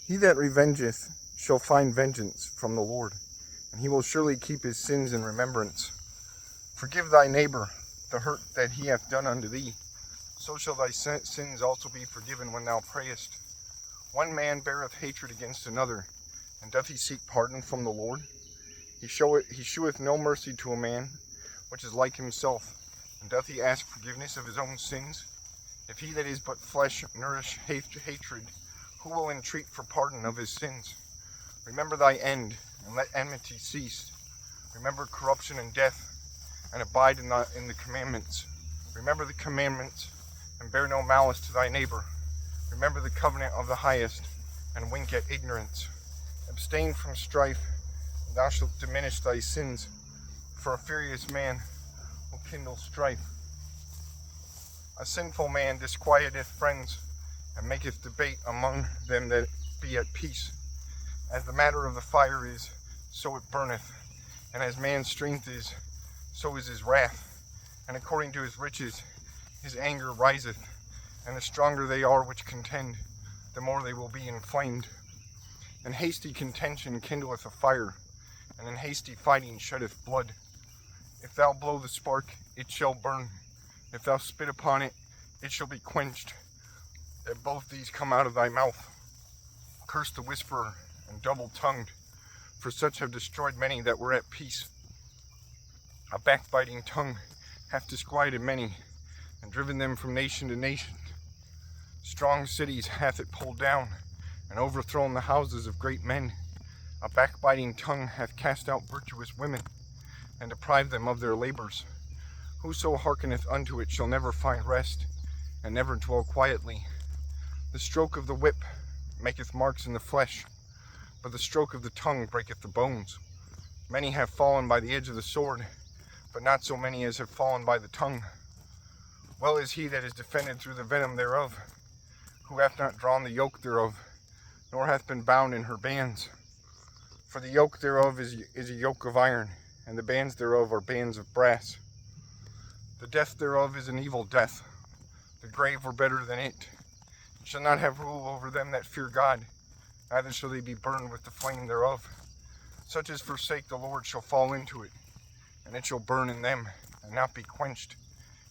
He that revengeth shall find vengeance from the Lord, and he will surely keep his sins in remembrance. Forgive thy neighbor the hurt that he hath done unto thee, so shall thy sins also be forgiven when thou prayest. One man beareth hatred against another, and doth he seek pardon from the Lord? He sheweth no mercy to a man which is like himself, and doth he ask forgiveness of his own sins? If he that is but flesh nourish hatred, who will entreat for pardon of his sins? Remember thy end, and let enmity cease. Remember corruption and death, and abide in the commandments. Remember the commandments, and bear no malice to thy neighbor. Remember the covenant of the highest, and wink at ignorance. Abstain from strife, and thou shalt diminish thy sins, for a furious man will kindle strife. A sinful man disquieteth friends, and maketh debate among them that be at peace. As the matter of the fire is, so it burneth, and as man's strength is, so is his wrath. And according to his riches, his anger riseth, and the stronger they are which contend, the more they will be inflamed. And hasty contention kindleth a fire, and in hasty fighting sheddeth blood. If thou blow the spark, it shall burn. If thou spit upon it, it shall be quenched. That both these come out of thy mouth. Curse the whisperer, and double-tongued, for such have destroyed many that were at peace. A backbiting tongue hath disquieted many, and driven them from nation to nation. Strong cities hath it pulled down, and overthrown the houses of great men. A backbiting tongue hath cast out virtuous women, and deprived them of their labors. Whoso hearkeneth unto it shall never find rest, and never dwell quietly. The stroke of the whip maketh marks in the flesh, but the stroke of the tongue breaketh the bones. Many have fallen by the edge of the sword, but not so many as have fallen by the tongue. Well is he that is defended through the venom thereof, who hath not drawn the yoke thereof, nor hath been bound in her bands. For the yoke thereof is a yoke of iron, and the bands thereof are bands of brass. The death thereof is an evil death. The grave were better than it. It shall not have rule over them that fear God, neither shall they be burned with the flame thereof. Such as forsake the Lord shall fall into it, and it shall burn in them, and not be quenched.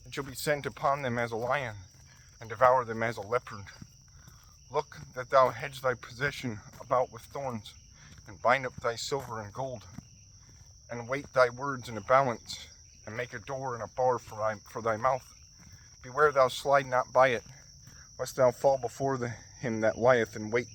It shall be sent upon them as a lion, and devour them as a leopard. Look that thou hedge thy possession about with thorns, and bind up thy silver and gold, and weight thy words in a balance, and make a door and a bar for thy mouth. Beware thou slide not by it, lest thou fall before him that lieth in wait.